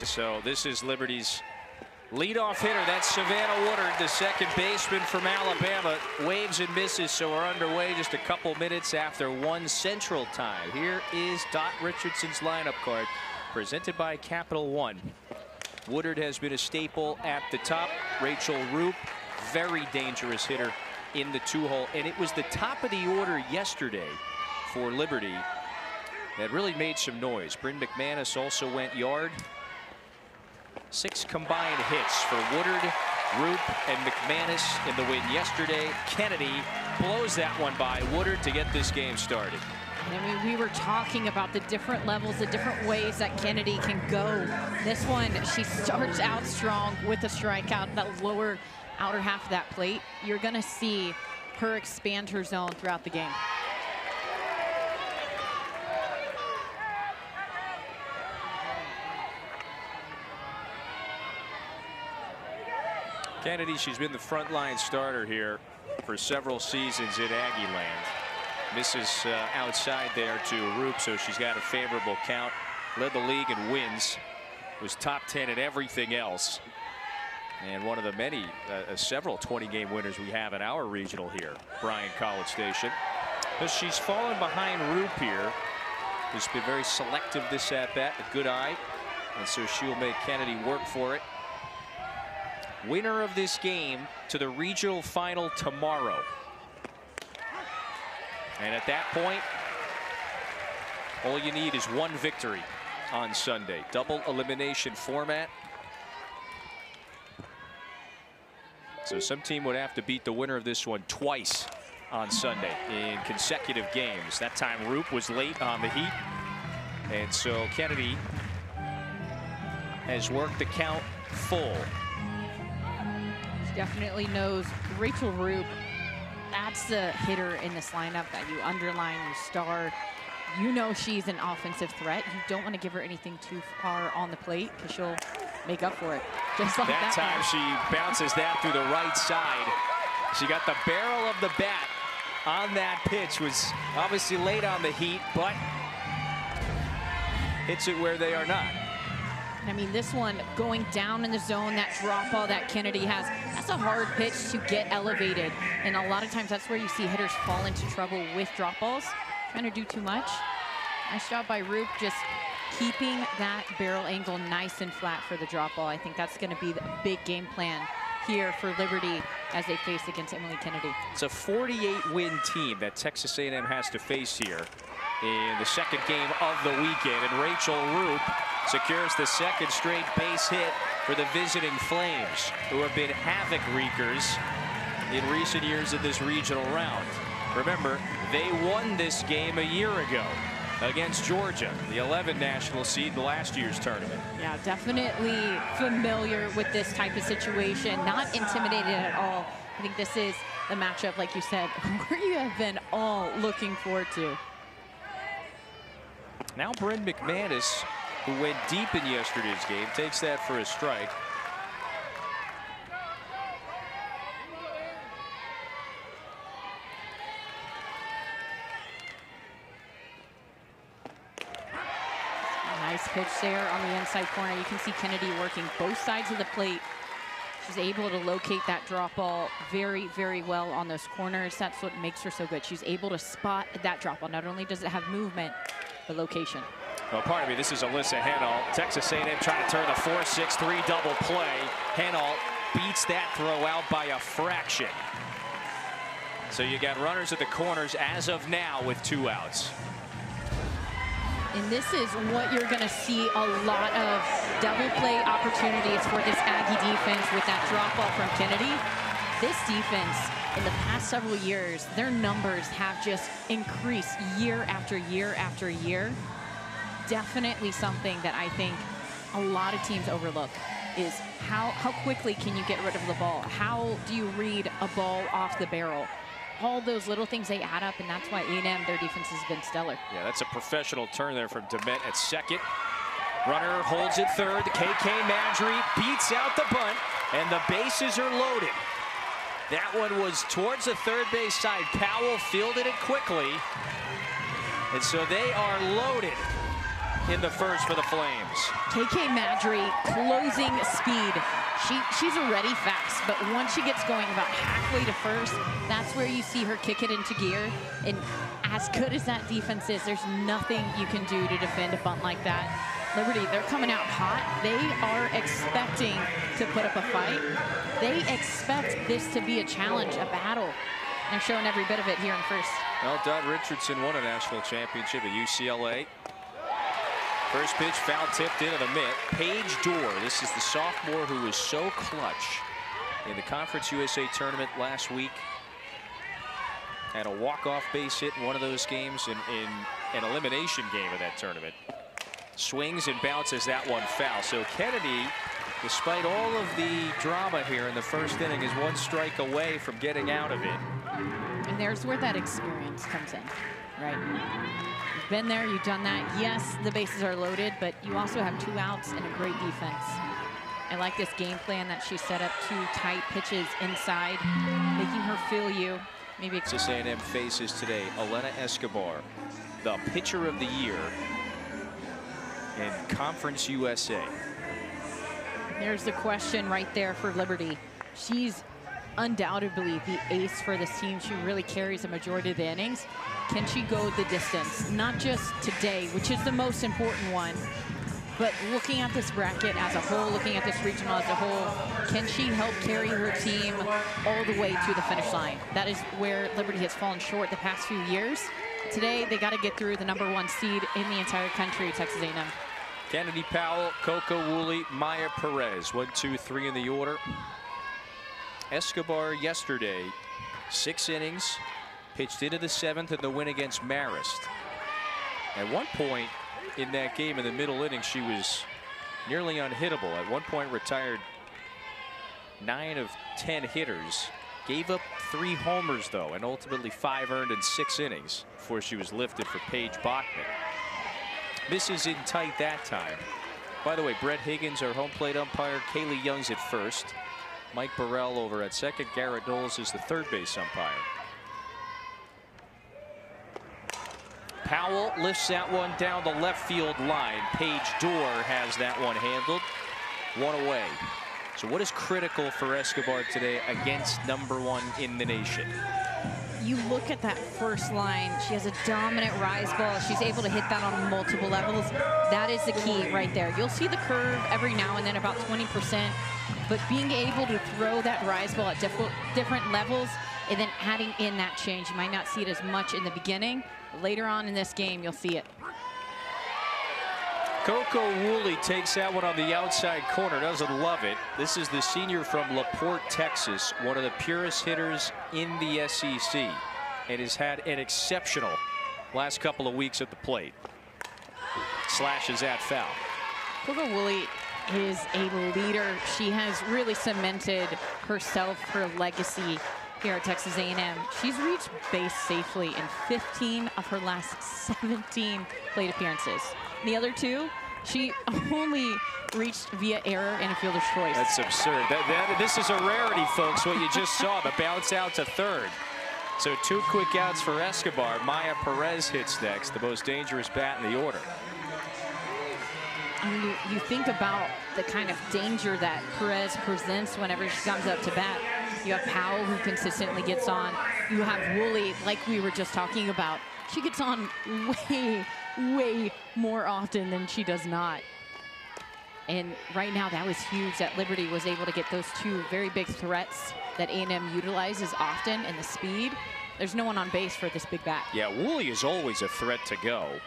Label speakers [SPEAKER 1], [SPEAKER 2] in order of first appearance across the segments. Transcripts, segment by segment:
[SPEAKER 1] So this is Liberty's leadoff hitter. That's Savannah Woodard, the second baseman from Alabama. Waves and misses, so we're underway just a couple minutes after 1 Central Time. Here is Dot Richardson's lineup card, presented by Capital One. Woodard has been a staple at the top. Rachel Roop, very dangerous hitter in the 2-hole. And it was the top of the order yesterday for Liberty that really made some noise. Bryn McManus also went yard. 6 combined hits for Woodard, Roop, and McManus in the win yesterday. Kennedy blows that one by Woodard to get this game started.
[SPEAKER 2] I mean, we were talking about the different levels, the different ways that Kennedy can go. This one, she starts out strong with a strikeout, that lower outer half of that plate. You're going to see her expand her zone throughout the game.
[SPEAKER 1] Kennedy, she's been the frontline starter here for several seasons in Aggie land. Misses outside there to Roop, so she's got a favorable count. Led the league in wins. Was top 10 in everything else. And one of the many, several 20-game winners we have in our regional here, Bryan-College Station. But she's fallen behind Roop here. Who's been very selective this at-bat, a good eye. And so she'll make Kennedy work for it. Winner of this game to the regional final tomorrow. And at that point, all you need is 1 victory on Sunday. Double elimination format. So some team would have to beat the winner of this one twice on Sunday in consecutive games. That time Roop was late on the heat. And so Kennedy has worked the count full.
[SPEAKER 2] Definitely knows Rachel Roop. That's the hitter in this lineup that you underline, you star. You know she's an offensive threat. You don't want to give her anything too far on the plate because she'll make up for it. Just like that
[SPEAKER 1] time she bounces that through the right side. She got the barrel of the bat on that pitch. Was obviously late on the heat, but hits it where they are not.
[SPEAKER 2] I mean, this one going down in the zone, that drop ball that Kennedy has, that's a hard pitch to get elevated. And a lot of times that's where you see hitters fall into trouble with drop balls, trying to do too much. Nice job by Roop, just keeping that barrel angle nice and flat for the drop ball. I think that's going to be the big game plan here for Liberty as they face against Emily Kennedy.
[SPEAKER 1] It's a 48-win team that Texas A&M has to face here in the second game of the weekend. And Rachel Roop secures the second straight base hit for the visiting Flames, who have been havoc wreakers in recent years of this regional round. Remember, they won this game a year ago against Georgia, the 11 national seed in last year's tournament.
[SPEAKER 2] Yeah, definitely familiar with this type of situation, not intimidated at all. I think this is the matchup, like you said, where you have been all looking forward to.
[SPEAKER 1] Now Bryn McManus, who went deep in yesterday's game, takes that for a strike.
[SPEAKER 2] Nice pitch there on the inside corner. You can see Kennedy working both sides of the plate. She's able to locate that drop ball very, very well on those corners. That's what makes her so good. She's able to spot that drop ball. Not only does it have movement, but location.
[SPEAKER 1] Well, pardon me, this is Alyssa Hennault. Texas A&M trying to turn a 4-6-3 double play. Hennault beats that throw out by a fraction. So you got runners at the corners as of now with 2 outs.
[SPEAKER 2] And this is what you're going to see a lot of double play opportunities for this Aggie defense with that drop ball from Kennedy. This defense, in the past several years, their numbers have just increased year after year after year. Definitely something that I think a lot of teams overlook is how quickly can you get rid of the ball? How do you read a ball off the barrel? All those little things, they add up, and that's why A&M, their defense has been stellar.
[SPEAKER 1] Yeah, that's a professional turn there from Demet at second. Runner holds it third. KK Madry beats out the bunt, and the bases are loaded. That one was towards the third base side. Powell fielded it quickly, and so they are loaded. in the first for the Flames.
[SPEAKER 2] KK Madry, closing speed. She's already fast, but once she gets going about halfway to first, that's where you see her kick it into gear. And as good as that defense is, there's nothing you can do to defend a bunt like that. Liberty, they're coming out hot. They are expecting to put up a fight. They expect this to be a challenge, a battle. They're showing every bit of it here in first.
[SPEAKER 1] Well, Dodd Richardson won a national championship at UCLA. First pitch, foul tipped into the mitt. Paige Dorr, this is the sophomore who was so clutch in the Conference USA tournament last week. Had a walk-off base hit in one of those games in an elimination game of that tournament. Swings and bounces that one foul. So Kennedy, despite all of the drama here in the first inning, is one strike away from getting out of it.
[SPEAKER 2] And there's where that experience comes in, right? You've been there, you've done that. Yes, the bases are loaded, but you also have 2 outs and a great defense. I like this game plan that she set up, 2 tight pitches inside, making her feel you. Maybe
[SPEAKER 1] Texas A&M faces today Elena Escobar, the pitcher of the year in Conference USA.
[SPEAKER 2] There's the question right there for Liberty. She's undoubtedly the ace for this team. She really carries a majority of the innings. Can she go the distance? Not just today, which is the most important one, but looking at this bracket as a whole, looking at this regional as a whole, can she help carry her team all the way to the finish line? That is where Liberty has fallen short the past few years. Today, they got to get through the #1 seed in the entire country, Texas A&M.
[SPEAKER 1] Kennedy Powell, Coco Woolley, Maya Perez, 1, 2, 3 in the order. Escobar yesterday, 6 innings, pitched into the 7th in the win against Marist. At one point in that game, in the middle inning, she was nearly unhittable. At one point retired 9 of 10 hitters. Gave up 3 homers, though, and ultimately 5 earned in 6 innings before she was lifted for Paige Bachman. Misses in tight that time. By the way, Brett Higgins, our home plate umpire. Kaylee Young's at first. Mike Burrell over at second. Garrett Knowles is the third base umpire. Powell lifts that one down the left field line. Paige Dorr has that one handled. 1 away. So what is critical for Escobar today against #1 in the nation?
[SPEAKER 2] You look at that first line, she has a dominant rise ball. She's able to hit that on multiple levels. That is the key right there. You'll see the curve every now and then, about 20%, but being able to throw that rise ball at different levels and then adding in that change. You might not see it as much in the beginning. Later on in this game, you'll see it.
[SPEAKER 1] Coco Woolley takes that one on the outside corner. Doesn't love it. This is the senior from LaPorte, Texas, one of the purest hitters in the SEC, and has had an exceptional last couple of weeks at the plate. Slashes that foul.
[SPEAKER 2] Coco Woolley is a leader. She has really cemented herself, her legacy here at Texas A&M. She's reached base safely in 15 of her last 17 plate appearances. The other 2, she only reached via error and a fielder's choice.
[SPEAKER 1] That's absurd. This is a rarity, folks, what you just saw, the bounce out to third. So 2 quick outs for Escobar. Maya Perez hits next, the most dangerous bat in the order.
[SPEAKER 2] And you think about the kind of danger that Perez presents whenever she comes up to bat. You have Powell, who consistently gets on. You have Woolley, like we were just talking about. She gets on way more often than she does not. And right now, that was huge that Liberty was able to get those 2 very big threats that A&M utilizes often, and the speed. There's no one on base for this big bat.
[SPEAKER 1] Yeah, Woolley is always a threat to go.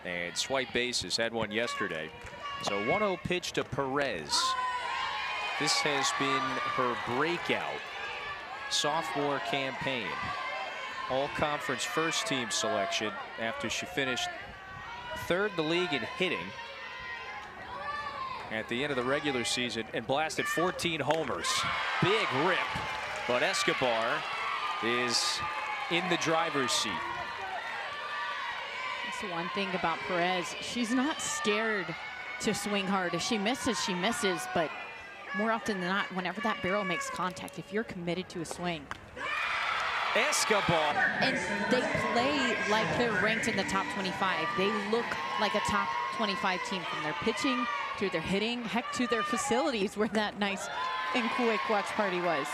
[SPEAKER 1] And swipe bases, had one yesterday. So 1-0 pitch to Perez. This has been her breakout sophomore campaign. All-conference first-team selection after she finished 3rd in the league in hitting at the end of the regular season and blasted 14 homers. Big rip, but Escobar is in the driver's seat.
[SPEAKER 2] That's one thing about Perez. She's not scared to swing hard. If she misses, but more often than not, whenever that barrel makes contact, if you're committed to a swing.
[SPEAKER 1] Escobar.
[SPEAKER 2] And they play like they're ranked in the top 25. They look like a top 25 team from their pitching to their hitting, heck, to their facilities where that nice and quick watch party was.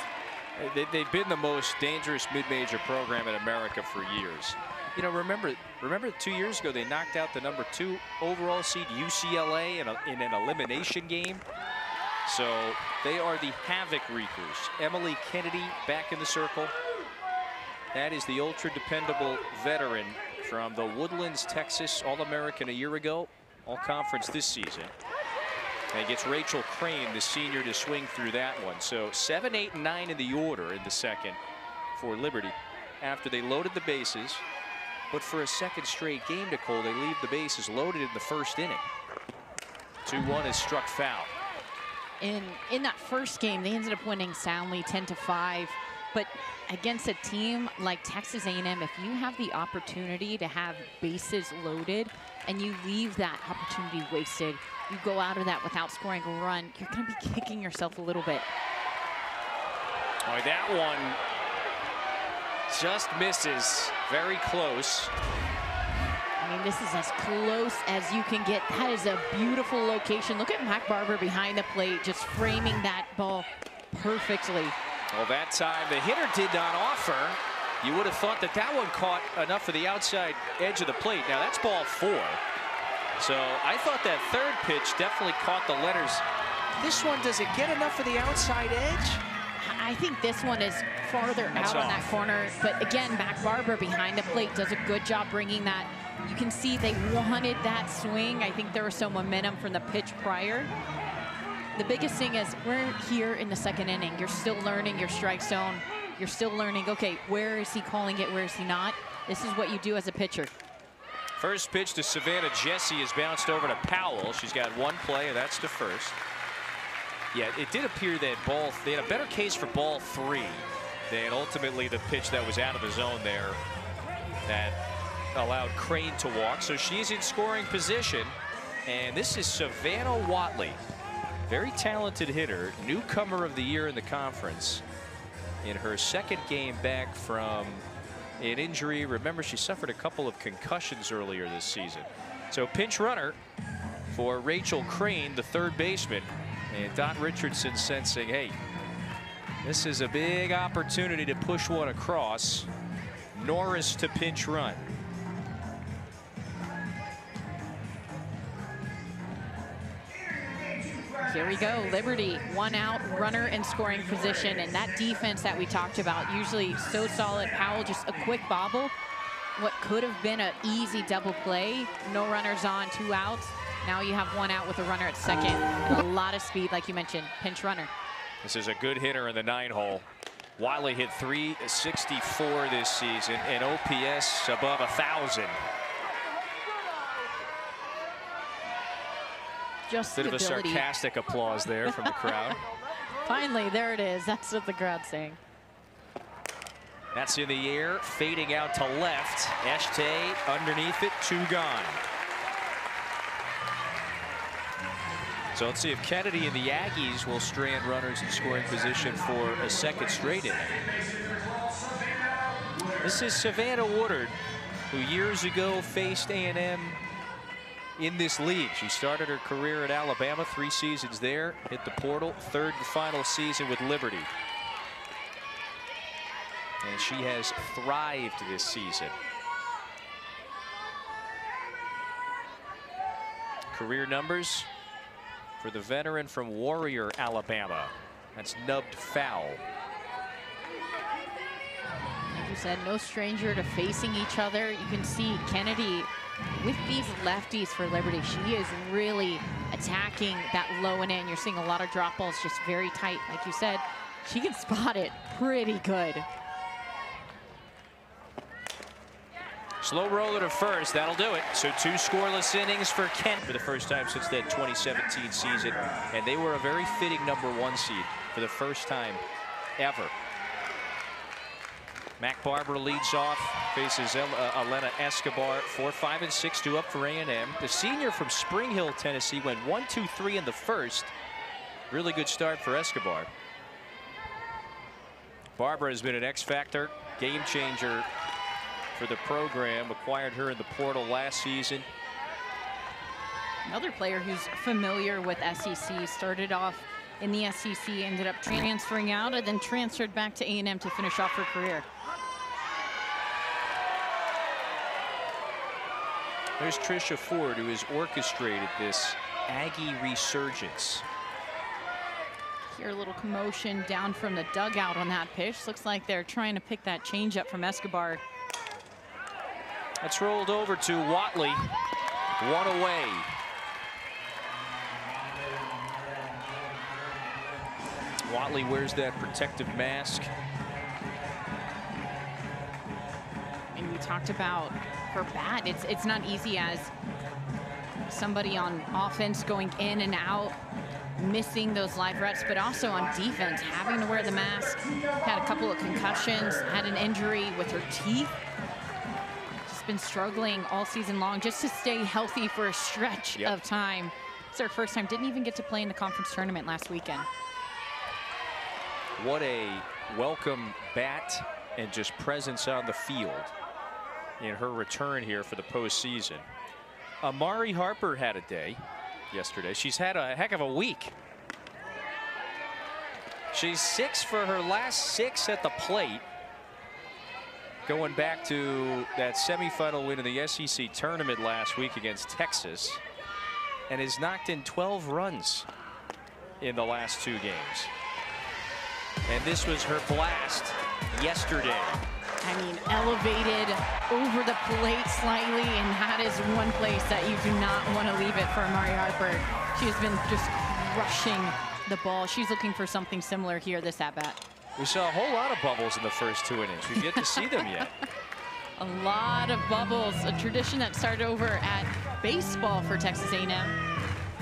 [SPEAKER 1] They've been the most dangerous mid-major program in America for years. You know, remember 2 years ago they knocked out the #2 overall seed UCLA in an elimination game. So they are the havoc wreakers. Emily Kennedy back in the circle. That is the ultra dependable veteran from the Woodlands, Texas, All-American a year ago, All-Conference this season. And gets Rachel Crane, the senior, to swing through that one. So 7, 8, and 9 in the order in the second for Liberty after they loaded the bases. But for a second straight game, Nicole, they leave the bases loaded in the first inning. 2-1 is struck foul.
[SPEAKER 2] In that first game, they ended up winning soundly 10-5. But against a team like Texas A&M, if you have the opportunity to have bases loaded and you leave that opportunity wasted, you go out of that without scoring a run, you're going to be kicking yourself a little bit.
[SPEAKER 1] Boy, that one just misses. Very close.
[SPEAKER 2] I mean, this is as close as you can get. That is a beautiful location. Look at Mac Barber behind the plate, just framing that ball perfectly.
[SPEAKER 1] Well, that time the hitter did not offer. You would have thought that that one caught enough of the outside edge of the plate. Now that's ball 4. So I thought that third pitch definitely caught the letters. This one, does it get enough of the outside edge?
[SPEAKER 2] I think this one is farther out on that corner. But again, Mac Barber behind the plate does a good job bringing that. You can see they wanted that swing. I think there was some momentum from the pitch prior. The biggest thing is we're here in the second inning. You're still learning your strike zone. You're still learning, okay, where is he calling it, where is he not? This is what you do as a pitcher.
[SPEAKER 1] First pitch to Savannah Jesse is bounced over to Powell. She's got one play, and that's to first. Yeah, it did appear that they had a better case for ball 3 than ultimately the pitch that was out of the zone there that allowed Crane to walk. So she's in scoring position, and this is Savannah Watley. Very talented hitter, newcomer of the year in the conference. In her second game back from an injury. Remember, she suffered a couple of concussions earlier this season. So pinch runner for Rachel Crane, the third baseman. And Don Richardson sensing, hey, this is a big opportunity to push one across. Norris to pinch run.
[SPEAKER 2] Here we go, Liberty, 1 out, runner in scoring position, and that defense that we talked about, usually so solid. Powell just a quick bobble. What could have been an easy double play, no runners on, 2 outs. Now you have 1 out with a runner at second, and a lot of speed, like you mentioned, pinch runner.
[SPEAKER 1] This is a good hitter in the 9-hole. Watley hit .364 this season, and OPS above 1,000.
[SPEAKER 2] Just
[SPEAKER 1] bit of a sarcastic applause there from the crowd.
[SPEAKER 2] Finally, there it is. That's what the crowd's saying.
[SPEAKER 1] That's in the air, fading out to left. Eshte underneath it, 2 gone. So let's see if Kennedy and the Aggies will strand runners in scoring position for a second straight inning. This is Savannah Woodard, who years ago faced A&M in this league. She started her career at Alabama, 3 seasons there, hit the portal, 3rd and final season with Liberty. And she has thrived this season. Career numbers for the veteran from Warrior, Alabama. That's nubbed foul.
[SPEAKER 2] Like you said, no stranger to facing each other. You can see Kennedy with these lefties for Liberty. She is really attacking that low and in. You're seeing a lot of drop balls, just very tight. Like you said, she can spot it pretty good.
[SPEAKER 1] Slow roller to first, that'll do it. So 2 scoreless innings for Kent for the first time since that 2017 season. And they were a very fitting #1 seed for the first time ever. Mac Barber leads off, faces Elena Escobar. 4, 5, and 6, 2 up for A&M. The senior from Spring Hill, Tennessee, went 1, 2, 3 in the first. Really good start for Escobar. Barber has been an X factor game changer for the program. Acquired her in the portal last season.
[SPEAKER 2] Another player who's familiar with SEC, started off in the SEC, ended up transferring out, and then transferred back to A&M to finish off her career.
[SPEAKER 1] There's Trisha Ford, who has orchestrated this Aggie resurgence.
[SPEAKER 2] Here, a little commotion down from the dugout on that pitch. Looks like they're trying to pick that changeup from Escobar.
[SPEAKER 1] That's rolled over to Watley. One away. Watley wears that protective mask.
[SPEAKER 2] And we talked about her bat. It's not easy as somebody on offense going in and out, missing those live reps, but also on defense, having to wear the mask. Had a couple of concussions, had an injury with her teeth. Just been struggling all season long just to stay healthy for a stretch of time. It's her first time, didn't even get to play in the conference tournament last weekend.
[SPEAKER 1] What a welcome bat and just presence on the field in her return here for the postseason. Amari Harper had a day yesterday. She's had a heck of a week. She's 6 for her last 6 at the plate, going back to that semifinal win in the SEC tournament last week against Texas, and has knocked in 12 runs in the last 2 games. And this was her blast yesterday.
[SPEAKER 2] I mean, elevated over the plate slightly, and that is one place that you do not want to leave it for Amari Harper. She has been just crushing the ball. She's looking for something similar here this at-bat.
[SPEAKER 1] We saw a whole lot of bubbles in the first 2 innings. We've yet to see them yet.
[SPEAKER 2] A lot of bubbles, a tradition that started over at baseball for Texas A&M.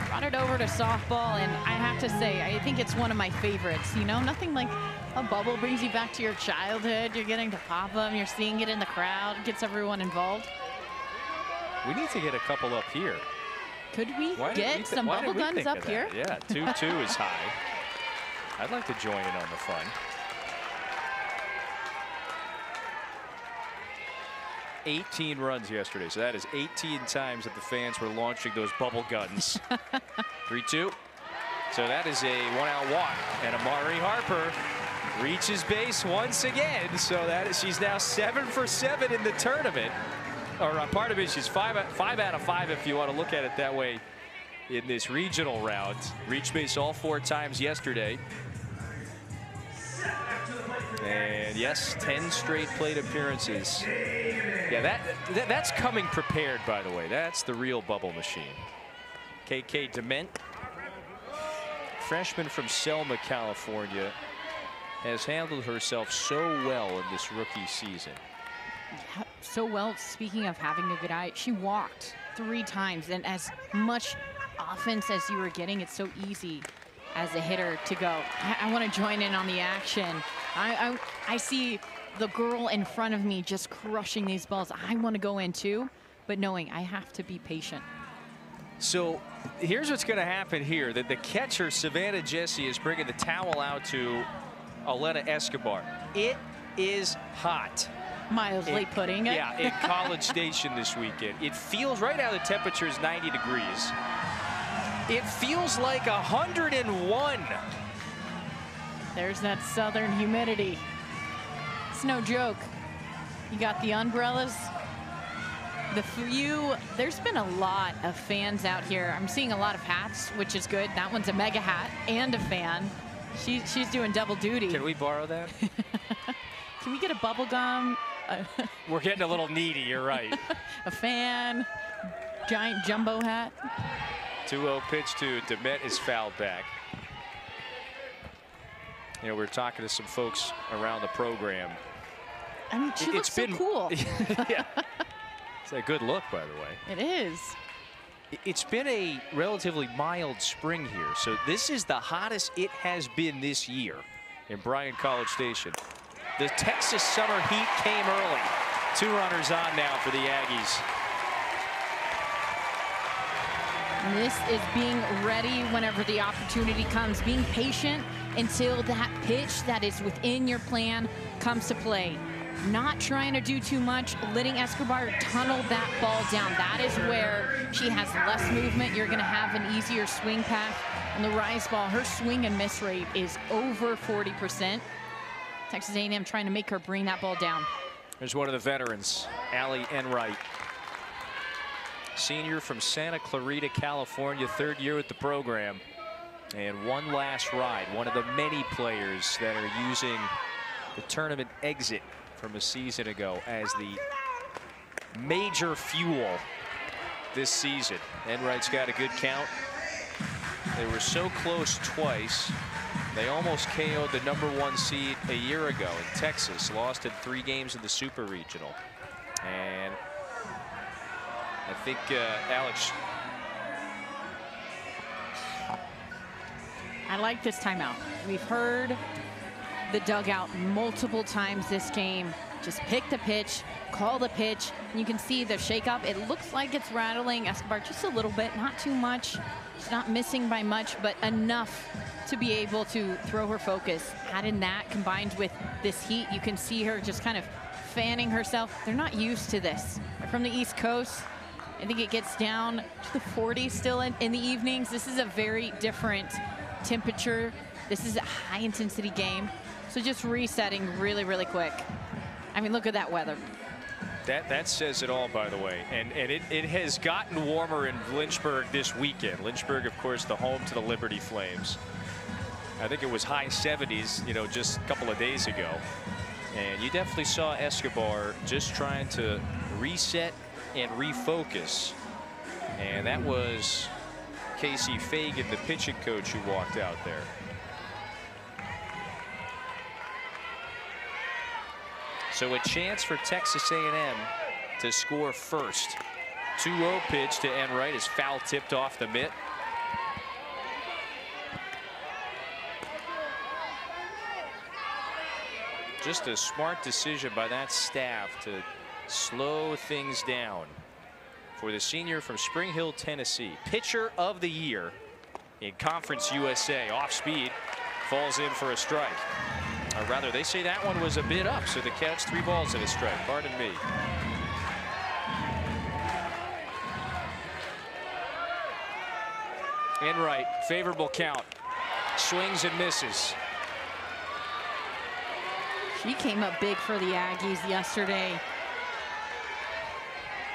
[SPEAKER 2] Brought it over to softball, and I have to say, I think it's one of my favorites. You know, nothing like a bubble brings you back to your childhood. You're getting to pop them, you're seeing it in the crowd, gets everyone involved.
[SPEAKER 1] We need to get a couple up here.
[SPEAKER 2] Could we get some bubble guns up here?
[SPEAKER 1] Yeah, 2-2 is high. I'd like to join in on the fun. $18 runs yesterday, so that is 18 times that the fans were launching those bubble guns. 3-2. So that is a 1-out walk, and Amari Harper reaches base once again. So that is, she's now 7 for 7 in the tournament. Or part of it, she's 5 out of 5 if you want to look at it that way in this regional round. Reached base all 4 times yesterday. And yes, 10 straight plate appearances. Yeah, that's coming prepared, by the way. That's the real bubble machine. KK Dement, freshman from Selma, California, has handled herself so well in this rookie season.
[SPEAKER 2] Yeah, so well. Speaking of having a good eye, she walked 3 times, and as much offense as you were getting, it's so easy as a hitter to go, I want to join in on the action. I see the girl in front of me just crushing these balls. I want to go in too, but knowing I have to be patient.
[SPEAKER 1] So here's what's going to happen here. That the catcher, Savannah Jesse, is bringing the towel out to Alena Escobar. It is hot.
[SPEAKER 2] Miles late putting it.
[SPEAKER 1] Yeah, at College Station this weekend. It feels, right now the temperature is 90 degrees. It feels like 101.
[SPEAKER 2] There's that southern humidity. It's no joke. You got the umbrellas. There's been a lot of fans out here. I'm seeing a lot of hats, which is good. That one's a mega hat and a fan. She's doing double duty.
[SPEAKER 1] Can we borrow that?
[SPEAKER 2] Can we get a bubble gum?
[SPEAKER 1] We're getting a little needy, you're right.
[SPEAKER 2] A fan, giant jumbo hat.
[SPEAKER 1] 2-0 pitch to Dement is fouled back. You know, we're talking to some folks around the program.
[SPEAKER 2] I mean, she looks so cool.
[SPEAKER 1] Yeah. It's a good look, by the way.
[SPEAKER 2] It is.
[SPEAKER 1] It's been a relatively mild spring here. So this is the hottest it has been this year in Bryan-College Station. The Texas summer heat came early. 2 runners on now for the Aggies.
[SPEAKER 2] This is being ready whenever the opportunity comes, being patient until that pitch that is within your plan comes to play. not trying to do too much, letting Escobar tunnel that ball down. That is where she has less movement. You're going to have an easier swing path. On the rise ball, her swing and miss rate is over 40%. Texas A&M trying to make her bring that ball down.
[SPEAKER 1] There's one of the veterans, Allie Enright. Senior from Santa Clarita, California, 3rd year with the program. And one last ride, one of the many players that are using the tournament exit from a season ago as the major fuel this season. Enright's got a good count. They were so close twice. They almost KO'd the #1 seed a year ago in Texas, lost in 3 games in the Super Regional. And I think, Alex.
[SPEAKER 2] I like this timeout. We've heard the dugout multiple times this game. Just pick the pitch, call the pitch. And you can see the shakeup. It looks like it's rattling Escobar just a little bit, not too much. She's not missing by much, but enough to be able to throw her focus. Add in that combined with this heat, you can see her just kind of fanning herself. They're not used to this. They're from the East Coast. I think it gets down to the 40s still in the evenings. This is a very different temperature. This is a high intensity game. So just resetting really, really quick. I mean, look at that weather.
[SPEAKER 1] That says it all, by the way. And it has gotten warmer in Lynchburg this weekend. Lynchburg, of course, the home to the Liberty Flames. I think it was high 70s, you know, just a couple of days ago. And you definitely saw Escobar just trying to reset and refocus. And that was Casey Fagan, the pitching coach, who walked out there. So a chance for Texas A&M to score first. 2-0 pitch to Enright is foul tipped off the mitt. Just a smart decision by that staff to slow things down for the senior from Spring Hill, Tennessee. Pitcher of the year in Conference USA. Off speed, falls in for a strike. Or rather, they say that one was a bit up, so the catch, 3 balls and a strike. Pardon me. Enright, favorable count. Swings and misses.
[SPEAKER 2] She came up big for the Aggies yesterday.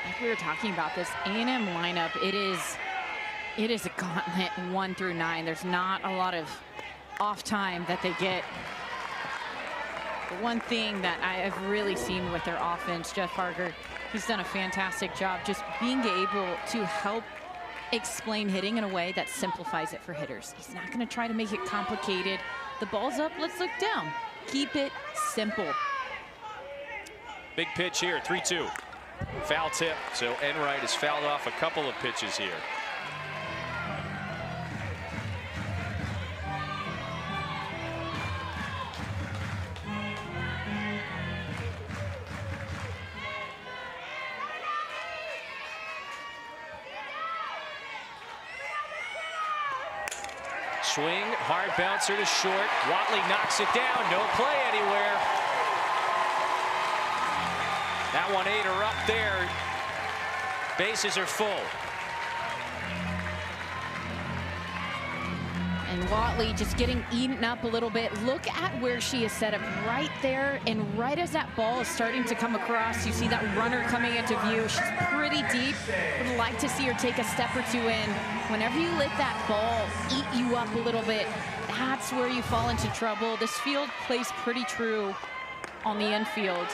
[SPEAKER 2] Like we were talking about this A&M lineup, it is a gauntlet 1 through 9. There's not a lot of off time that they get. The one thing that I have really seen with their offense, Jeff Parker, he's done a fantastic job just being able to help explain hitting in a way that simplifies it for hitters. He's not going to try to make it complicated. The ball's up, let's look down. Keep it simple.
[SPEAKER 1] Big pitch here, 3-2. Foul tip, so Enright has fouled off a couple of pitches here. Swing, hard bouncer to short. Watley knocks it down. No play anywhere. That one ate her up there. Bases are full.
[SPEAKER 2] And Watley just getting eaten up a little bit. Look at where she is set up right there. And right as that ball is starting to come across, you see that runner coming into view. She's pretty deep. Would like to see her take a step or 2 in. Whenever you let that ball eat you up a little bit, that's where you fall into trouble. This field plays pretty true on the infield.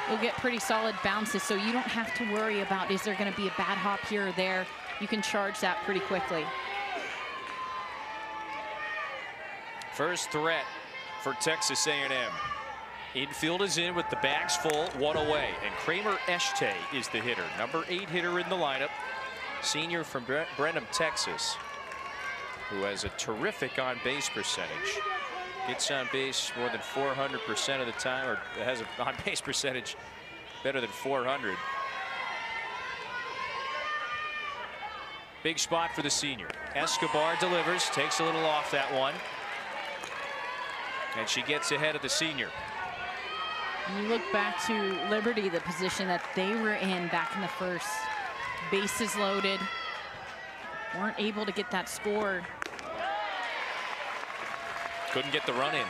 [SPEAKER 2] You'll get pretty solid bounces, so you don't have to worry about, is there going to be a bad hop here or there? You can charge that pretty quickly.
[SPEAKER 1] First threat for Texas A&M. Infield is in with the bags full, 1 away. And Kramer Eshte is the hitter. Number 8 hitter in the lineup. Senior from Brenham, Texas, who has a terrific on-base percentage. Gets on base more than 400% of the time, or has an on-base percentage better than 400. Big spot for the senior. Escobar delivers, takes a little off that one. And she gets ahead of the senior.
[SPEAKER 2] You look back to Liberty, the position that they were in back in the first. Bases loaded. Weren't able to get that score.
[SPEAKER 1] Couldn't get the run in.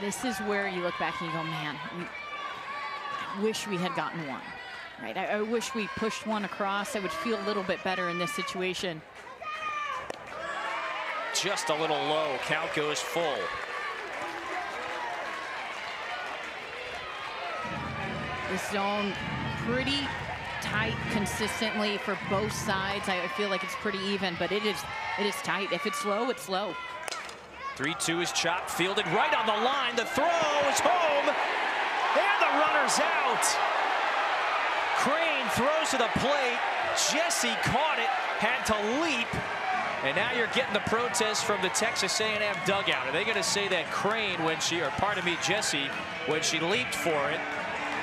[SPEAKER 2] This is where you look back and you go, man, I wish we had gotten one. Right? I wish we pushed one across. I would feel a little bit better in this situation.
[SPEAKER 1] Just a little low. Count goes full.
[SPEAKER 2] This zone pretty tight consistently for both sides. I feel like it's pretty even, but it is tight. If it's low, it's low.
[SPEAKER 1] 3-2 is chopped, fielded right on the line. The throw is home, and the runner's out. Crane throws to the plate. Jesse caught it, had to leap. And now you're getting the protest from the Texas A&M dugout. Are they going to say that Crane, Jesse, when she leaped for it,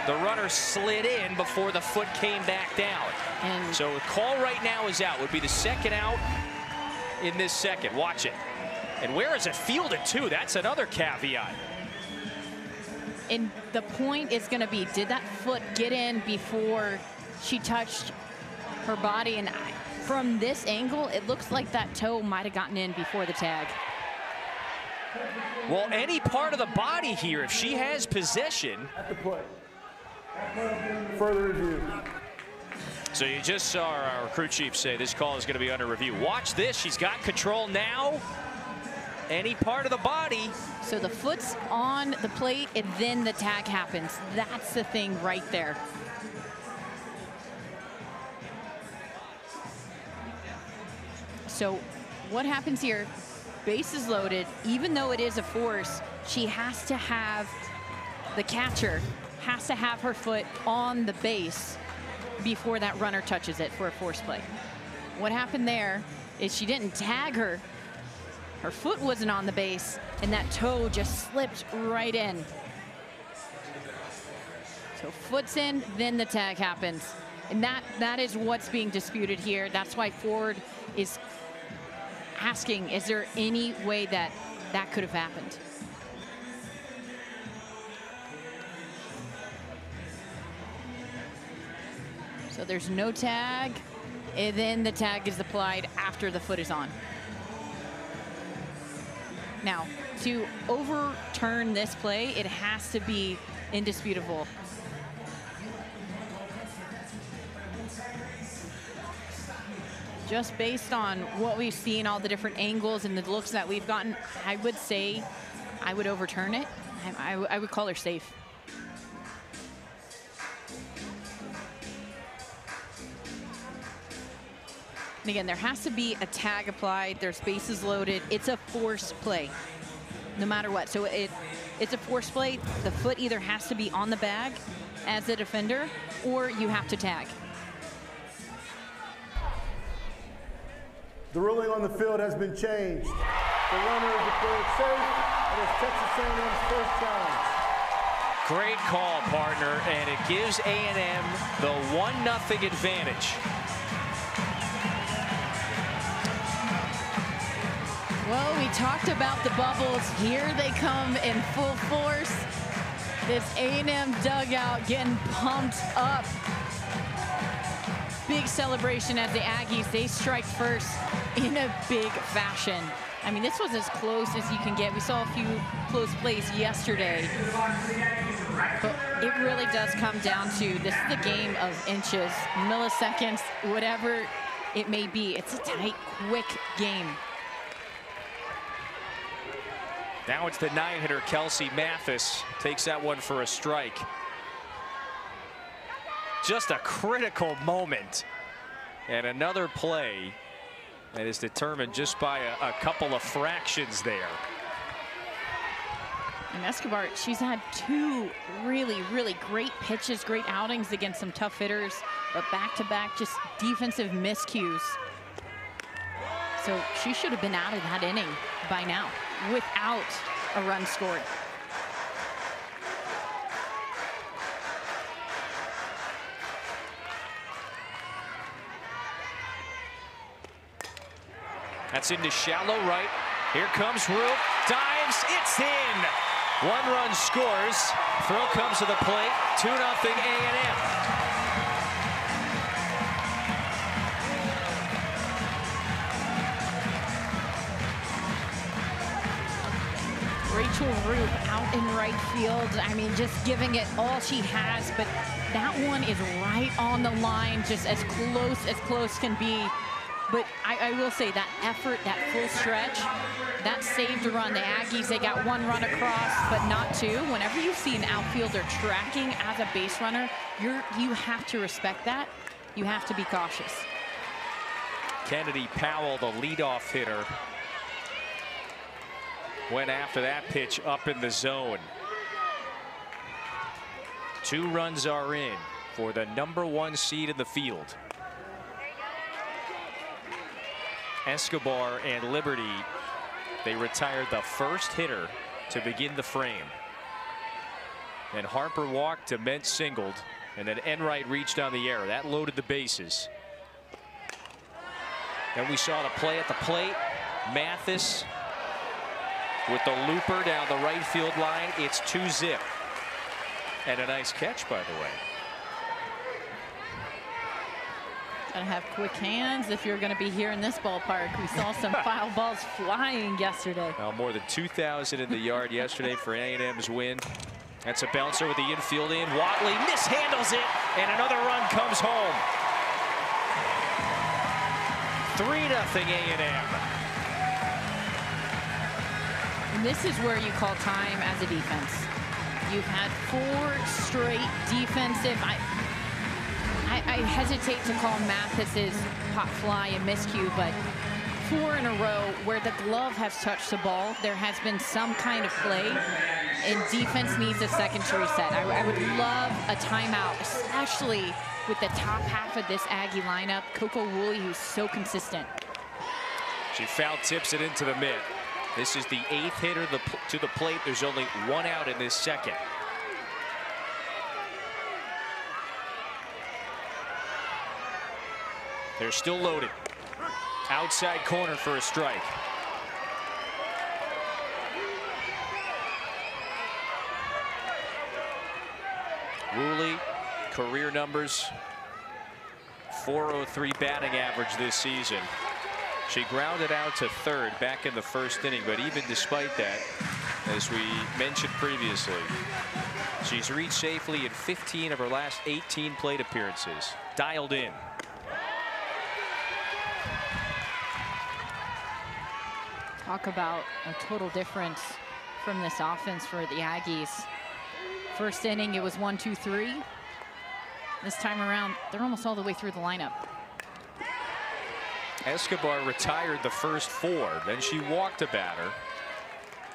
[SPEAKER 1] the runner slid in before the foot came back down? And so the call right now is out. Would be the second out in this second. Watch it. And where is it fielded to? That's another caveat.
[SPEAKER 2] And the point is going to be, did that foot get in before she touched her body? And from this angle, it looks like that toe might have gotten in before the tag.
[SPEAKER 1] Well, any part of the body here, if she has possession.
[SPEAKER 3] At the play. Further review.
[SPEAKER 1] So you just saw our crew chief say this call is going to be under review. Watch this. She's got control now. Any part of the body.
[SPEAKER 2] So the foot's on the plate and then the tag happens. That's the thing right there. So what happens here? Bases loaded. Even though it is a force, she has to have, the catcher has to have her foot on the base before that runner touches it for a force play. What happened there is she didn't tag her. Her foot wasn't on the base, and that toe just slipped right in. So foot's in, then the tag happens. And that is what's being disputed here. That's why Ford is asking, is there any way that that could have happened? So there's no tag, and then the tag is applied after the foot is on. Now, to overturn this play, it has to be indisputable. Just based on what we've seen, all the different angles and the looks that we've gotten, I would say I would overturn it. I would call her safe. And again, there has to be a tag applied. There's bases loaded. It's a force play, no matter what. So it's a force play. The foot either has to be on the bag as a defender, or you have to tag.
[SPEAKER 3] The ruling on the field has been changed. The runner is declared safe, and it's Texas A&M's first challenge.
[SPEAKER 1] Great call, partner, and it gives A&M the 1-0 advantage.
[SPEAKER 2] Well, we talked about the bubbles. Here they come in full force. This A&M dugout getting pumped up. Big celebration as the Aggies, they strike first in a big fashion. I mean, this was as close as you can get. We saw a few close plays yesterday. But it really does come down to, this is a game of inches, milliseconds, whatever it may be. It's a tight, quick game.
[SPEAKER 1] Now it's the 9-hitter, Kelsey Mathis, takes that one for a strike. Just a critical moment. And another play that is determined just by a couple of fractions there.
[SPEAKER 2] And Escobar, she's had two really, really great pitches, great outings against some tough hitters, but back-to-back just defensive miscues. So she should have been out of that inning by now without a run scored. That's into shallow right. Here comes Roop, dives, it's in.
[SPEAKER 1] One run scores. Throw comes to the plate. 2-0 A&M.
[SPEAKER 2] Rachel Roop out in right field. I mean, just giving it all she has, but that one is right on the line, just as close can be. But I will say that effort, that full stretch, that saved a run. The Aggies, they got one run across, but not two. Whenever you see an outfielder tracking as a base runner, you have to respect that. You have to be cautious.
[SPEAKER 1] Kennedy Powell, the leadoff hitter, went after that pitch up in the zone. 2 runs are in for the #1 seed in the field. Escobar and Liberty, they retired the first hitter to begin the frame. And Harper walked, Dement singled, and then Enright reached on the error. That loaded the bases. Then we saw the play at the plate. Mathis with the looper down the right field line. It's 2-0. And a nice catch, by the way.
[SPEAKER 2] Gotta have quick hands if you're going to be here in this ballpark. We saw some foul balls flying yesterday.
[SPEAKER 1] Well, more than 2,000 in the yard yesterday for A&M's win. That's a bouncer with the infield in. Watley mishandles it, and another run comes home. 3-0 A&M.
[SPEAKER 2] And this is where you call time as a defense. You've had 4 straight defensive. I hesitate to call Mathis's pop fly a miscue, but 4 in a row where the glove has touched the ball. There has been some kind of play, and defense needs a second to reset. I would love a timeout, especially with the top half of this Aggie lineup. Coco Woolley, who's so consistent.
[SPEAKER 1] She foul tips it into the mid. This is the 8th hitter to the plate. There's only 1 out in this second. They're still loaded. Outside corner for a strike. Woolley, career numbers, .403 batting average this season. She grounded out to third back in the first inning, but even despite that, as we mentioned previously, she's reached safely in 15 of her last 18 plate appearances. Dialed in.
[SPEAKER 2] Talk about a total difference from this offense for the Aggies. First inning, it was 1-2-3. This time around, they're almost all the way through the lineup.
[SPEAKER 1] Escobar retired the first 4. Then she walked a batter.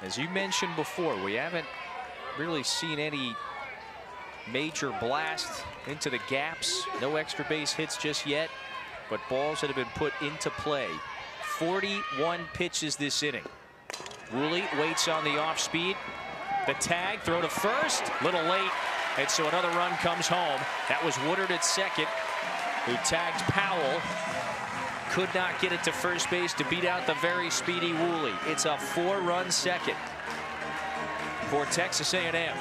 [SPEAKER 1] As you mentioned before, we haven't really seen any major blast into the gaps. No extra base hits just yet, but balls that have been put into play. 41 pitches this inning. Woolley waits on the off speed. The tag, throw to first, little late, and so another run comes home. That was Woodard at second, who tagged Powell. Could not get it to first base to beat out the very speedy Woolley. It's a 4-run second for Texas A&M.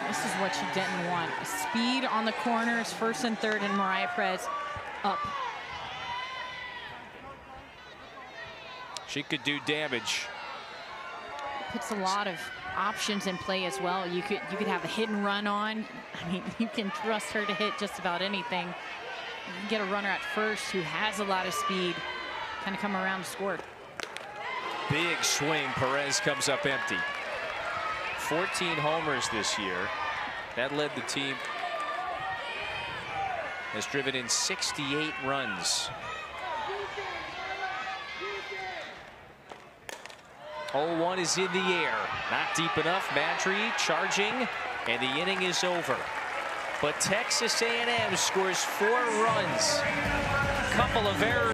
[SPEAKER 2] This is what you didn't want. Speed on the corners, first and third, and Mariah Perez up.
[SPEAKER 1] She could do damage.
[SPEAKER 2] Puts a lot of options in play as well. You could have a hit and run on. I mean, you can trust her to hit just about anything. You can get a runner at first who has a lot of speed, kind of come around to score.
[SPEAKER 1] Big swing. Perez comes up empty. 14 homers this year. That led the team. Has driven in 68 runs. 0-1 is in the air. Not deep enough. Madry charging, and the inning is over. But Texas A&M scores 4 runs. Couple of errors.